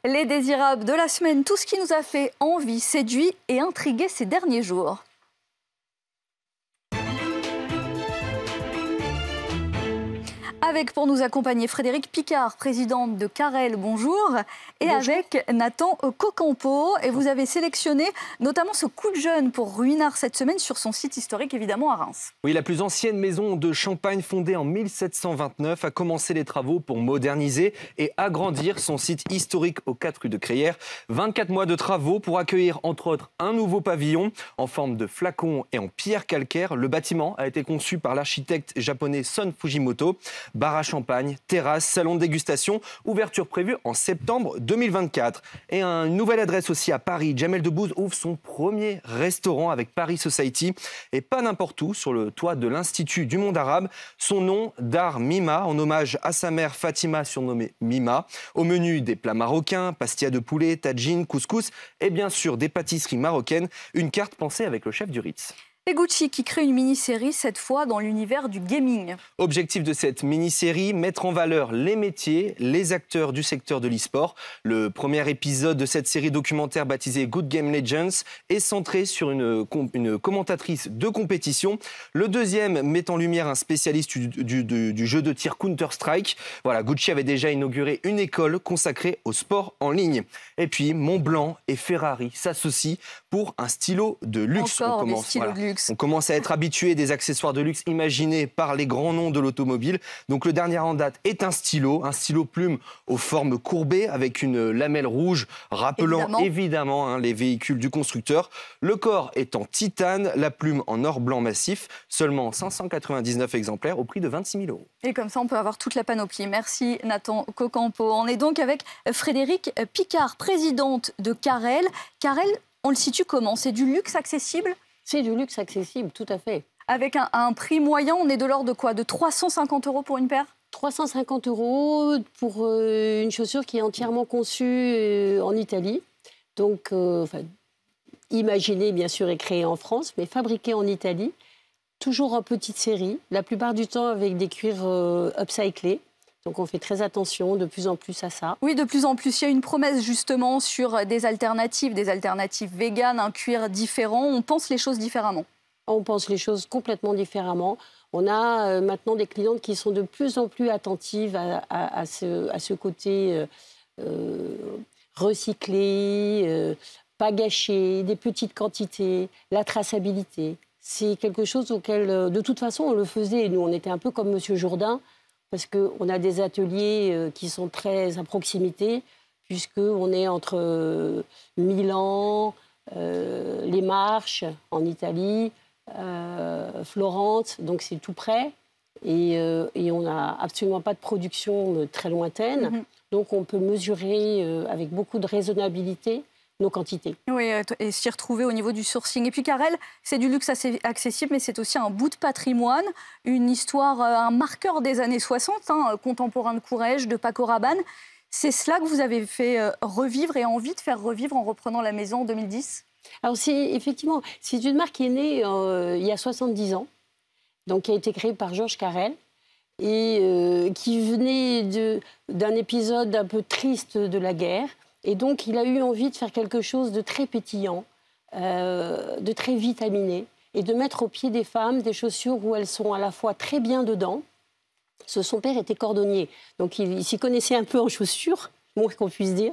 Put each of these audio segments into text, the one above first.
Les désirables de la semaine, tout ce qui nous a fait envie, séduit et intrigué ces derniers jours. Avec pour nous accompagner Frédéric Picard, présidente de Carrel, bonjour. Et bonjour. Avec Nathan Cocampo. Et vous avez sélectionné notamment ce coup de jeune pour Ruinart cette semaine sur son site historique, évidemment, à Reims. Oui, la plus ancienne maison de Champagne, fondée en 1729, a commencé les travaux pour moderniser et agrandir son site historique aux 4 rues de Crayères. 24 mois de travaux pour accueillir, entre autres, un nouveau pavillon en forme de flacon et en pierre calcaire. Le bâtiment a été conçu par l'architecte japonais Son Fujimoto. Bar à champagne, terrasse, salon de dégustation, ouverture prévue en septembre 2024. Et une nouvelle adresse aussi à Paris. Jamel Debbouze ouvre son premier restaurant avec Paris Society. Et pas n'importe où, sur le toit de l'Institut du monde arabe. Son nom, Dar Mima, en hommage à sa mère Fatima, surnommée Mima. Au menu, des plats marocains, pastillas de poulet, tagine, couscous et bien sûr des pâtisseries marocaines. Une carte pensée avec le chef du Ritz. Et Gucci qui crée une mini-série, cette fois dans l'univers du gaming. Objectif de cette mini-série, mettre en valeur les métiers, les acteurs du secteur de l'e-sport. Le premier épisode de cette série documentaire baptisée Good Game Legends est centré sur une commentatrice de compétition. Le deuxième met en lumière un spécialiste du jeu de tir Counter-Strike. Voilà, Gucci avait déjà inauguré une école consacrée au sport en ligne. Et puis, Montblanc et Ferrari s'associent pour un stylo de luxe. Encore des stylos de luxe. On commence à être habitué des accessoires de luxe imaginés par les grands noms de l'automobile. Donc le dernier en date est un stylo plume aux formes courbées avec une lamelle rouge rappelant évidemment les véhicules du constructeur. Le corps est en titane, la plume en or blanc massif. Seulement 599 exemplaires au prix de 26 000 €. Et comme ça, on peut avoir toute la panoplie. Merci Nathan Cocampo. On est donc avec Frédéric Picard, présidente de Carrel. Carrel, on le situe comment? C'est du luxe accessible? C'est du luxe accessible, tout à fait. Avec un prix moyen, on est de l'ordre de quoi? De 350 € pour une paire? 350 € pour une chaussure qui est entièrement conçue en Italie. Donc, imaginée bien sûr et créée en France, mais fabriquée en Italie. Toujours en petite série, la plupart du temps avec des cuirs upcyclés. Donc on fait très attention de plus en plus à ça. Oui, de plus en plus. Il y a une promesse justement sur des alternatives véganes, un cuir différent. On pense les choses différemment. On pense les choses complètement différemment. On a maintenant des clientes qui sont de plus en plus attentives à ce côté recyclé, pas gâché, des petites quantités, la traçabilité. C'est quelque chose auquel, de toute façon, on le faisait. Nous, on était un peu comme Monsieur Jourdain, parce qu'on a des ateliers qui sont très à proximité, puisqu'on est entre Milan, les Marches en Italie, Florence, donc c'est tout près. Et on n'a absolument pas de production très lointaine. Donc on peut mesurer avec beaucoup de raisonnabilité nos quantités. Oui, et s'y retrouver au niveau du sourcing. Et puis Carrel, c'est du luxe assez accessible, mais c'est aussi un bout de patrimoine, une histoire, un marqueur des années 60, contemporain de Courrèges, de Paco Rabanne. C'est cela que vous avez fait revivre et envie de faire revivre en reprenant la maison en 2010? Alors effectivement, c'est une marque qui est née il y a 70 ans, donc qui a été créée par Georges Carrel, et qui venait d'un épisode un peu triste de la guerre. Et donc, il a eu envie de faire quelque chose de très pétillant, de très vitaminé, et de mettre au pied des femmes des chaussures où elles sont à la fois très bien dedans. Son père était cordonnier, donc il s'y connaissait un peu en chaussures, moins qu'on puisse dire.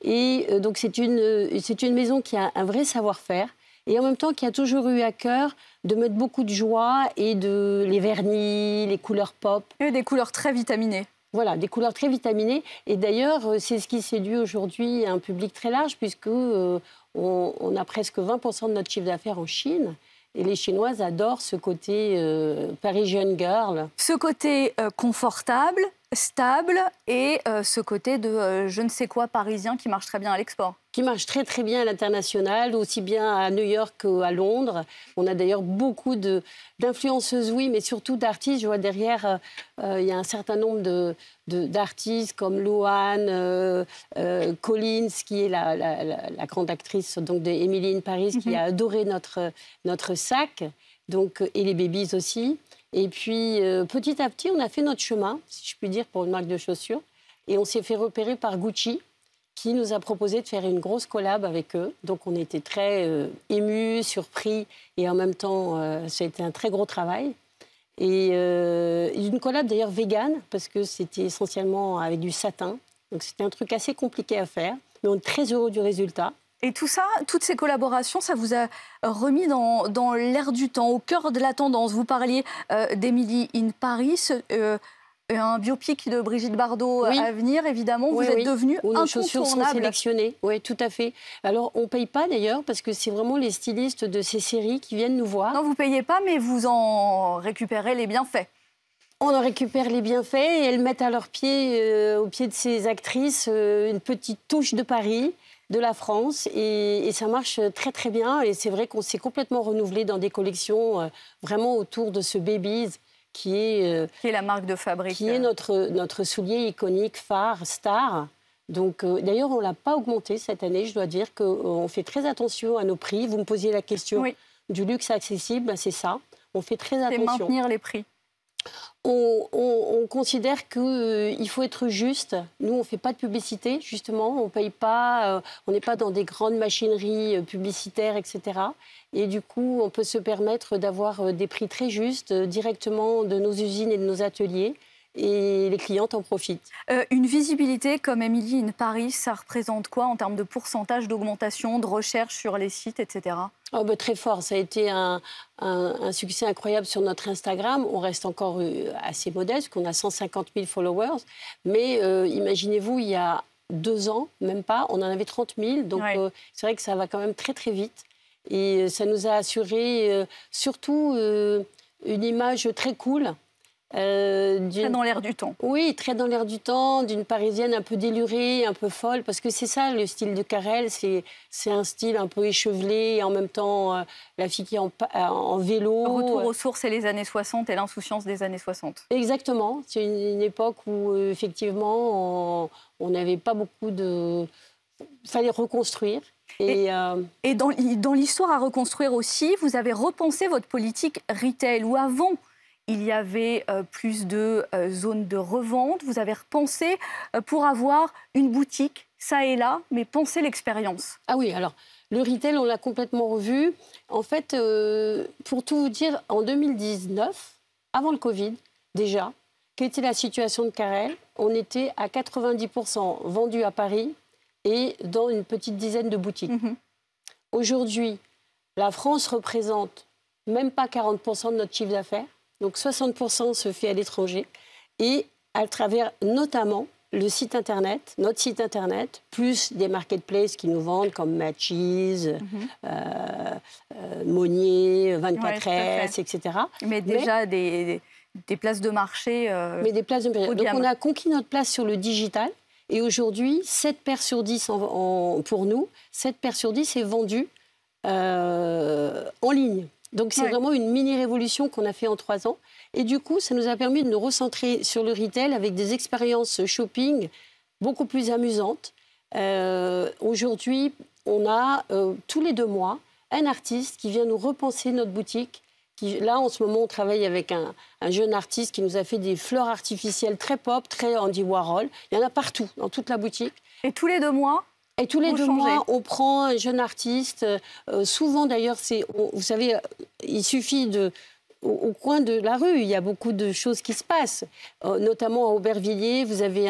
Et donc, c'est une maison qui a un vrai savoir-faire, et en même temps qui a toujours eu à cœur de mettre beaucoup de joie et les vernis, les couleurs pop. Et des couleurs très vitaminées. Voilà, des couleurs très vitaminées. Et d'ailleurs, c'est ce qui séduit aujourd'hui un public très large, puisqu'on a presque 20% de notre chiffre d'affaires en Chine. Et les Chinoises adorent ce côté Parisian girl. Ce côté confortable, stable, et ce côté de je ne sais quoi parisien qui marche très bien à l'export. Qui marche très très bien à l'international, aussi bien à New York qu'à Londres. On a d'ailleurs beaucoup d'influenceuses, oui, mais surtout d'artistes. Je vois derrière, il y a un certain nombre d'artistes comme Louane, Collins, qui est la grande actrice donc, de Emily in Paris, qui a adoré notre sac, donc, et les Babies aussi. Et puis, petit à petit, on a fait notre chemin, si je puis dire, pour une marque de chaussures. Et on s'est fait repérer par Gucci, qui nous a proposé de faire une grosse collab avec eux. Donc on était très émus, surpris, et en même temps, ça a été un très gros travail. Et une collab d'ailleurs végane, parce que c'était essentiellement avec du satin. Donc c'était un truc assez compliqué à faire, mais on est très heureux du résultat. Et tout ça, toutes ces collaborations, ça vous a remis dans l'air du temps, au cœur de la tendance. Vous parliez d'Emily in Paris, un biopic de Brigitte Bardot à venir, évidemment. Vous êtes devenue incontournable. Nos chaussures sont sélectionnées, oui, tout à fait. Alors, on ne paye pas d'ailleurs, parce que c'est vraiment les stylistes de ces séries qui viennent nous voir. Non, vous ne payez pas, mais vous en récupérez les bienfaits. On en récupère les bienfaits et elles mettent à leurs pieds, au pied de ces actrices, une petite touche de Paris, de la France, et ça marche très très bien. Et c'est vrai qu'on s'est complètement renouvelé dans des collections vraiment autour de ce Babies, qui est la marque de fabrique. Qui est notre soulier iconique, phare, star. Donc, d'ailleurs, on ne l'a pas augmenté cette année. Je dois dire qu'on fait très attention à nos prix. Vous me posiez la question du luxe accessible, ben c'est ça. On fait très attention. C'est maintenir les prix. On considère qu'il faut être juste. Nous, on ne fait pas de publicité, justement. On ne paye pas, on n'est pas dans des grandes machineries publicitaires, etc. Et du coup, on peut se permettre d'avoir des prix très justes directement de nos usines et de nos ateliers. Et les clientes en profitent. Une visibilité comme Emily in Paris, ça représente quoi en termes de pourcentage d'augmentation, de recherche sur les sites, etc. Oh ben, très fort. Ça a été un succès incroyable sur notre Instagram. On reste encore assez modeste, qu'on a 150 000 followers. Mais imaginez-vous, il y a 2 ans, même pas, on en avait 30 000. Donc c'est vrai que ça va quand même très très vite. Et ça nous a assuré surtout une image très cool. Très dans l'air du temps. Oui, très dans l'air du temps, d'une Parisienne un peu délurée, un peu folle, parce que c'est ça le style de Carrel, c'est un style un peu échevelé, et en même temps la fille qui est en vélo. Le retour aux sources et les années 60 et l'insouciance des années 60. Exactement, c'est une époque où effectivement on n'avait pas beaucoup de... Il fallait reconstruire. Et dans l'histoire à reconstruire aussi, vous avez repensé votre politique retail, où avant... il y avait plus de zones de revente. Vous avez repensé pour avoir une boutique, ça et là, mais pensez l'expérience. Ah oui, alors, le retail, on l'a complètement revu. En fait, pour tout vous dire, en 2019, avant le Covid, déjà, quelle était la situation de Carrel? On était à 90% vendus à Paris et dans une petite dizaine de boutiques. Aujourd'hui, la France représente même pas 40% de notre chiffre d'affaires. Donc 60% se fait à l'étranger et à travers notamment le site internet, notre site internet, plus des marketplaces qui nous vendent comme Matches, Monnier, 24S, etc. Mais déjà des places de marché. Mais des places de marché. Donc on a conquis notre place sur le digital et aujourd'hui, 7 paires sur 10 pour nous, 7 paires sur 10 est vendue en ligne. Donc c'est vraiment une mini-révolution qu'on a fait en 3 ans. Et du coup, ça nous a permis de nous recentrer sur le retail avec des expériences shopping beaucoup plus amusantes. Aujourd'hui, on a tous les 2 mois un artiste qui vient nous repenser notre boutique. Là, en ce moment, on travaille avec un jeune artiste qui nous a fait des fleurs artificielles très pop, très Andy Warhol. Il y en a partout, dans toute la boutique. Et tous les 2 mois Et tous les 2 mois, on prend un jeune artiste. Souvent, d'ailleurs, vous savez, il suffit au coin de la rue, il y a beaucoup de choses qui se passent. Notamment à Aubervilliers, vous avez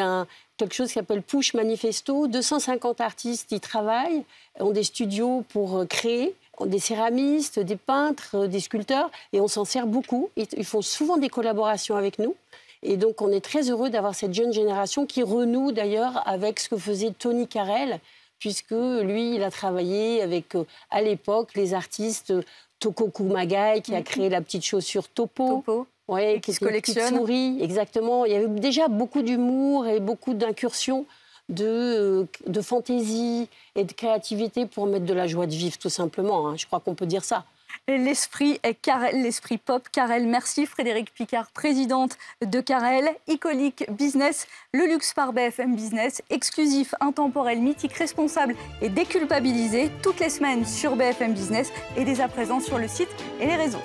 quelque chose qui s'appelle Push Manifesto. 250 artistes y travaillent, ont des studios pour créer, ont des céramistes, des peintres, des sculpteurs. Et on s'en sert beaucoup. Ils font souvent des collaborations avec nous. Et donc, on est très heureux d'avoir cette jeune génération qui renoue d'ailleurs avec ce que faisait Tony Carrel, puisque lui, il a travaillé avec, à l'époque, les artistes Toko Kumagai, qui a créé la petite chaussure Topo. Ouais, qui se collectionne. Souris, exactement. Il y avait déjà beaucoup d'humour et beaucoup d'incursions de fantaisie et de créativité pour mettre de la joie de vivre, tout simplement. Hein. Je crois qu'on peut dire ça. L'esprit est Carrel, l'esprit pop Carrel. Merci Frédérique Picard, présidente de Carrel. Iconic Business, le luxe par BFM Business, exclusif, intemporel, mythique, responsable et déculpabilisé, toutes les semaines sur BFM Business et dès à présent sur le site et les réseaux.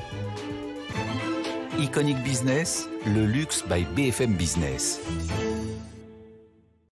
Iconic Business, le luxe by BFM Business.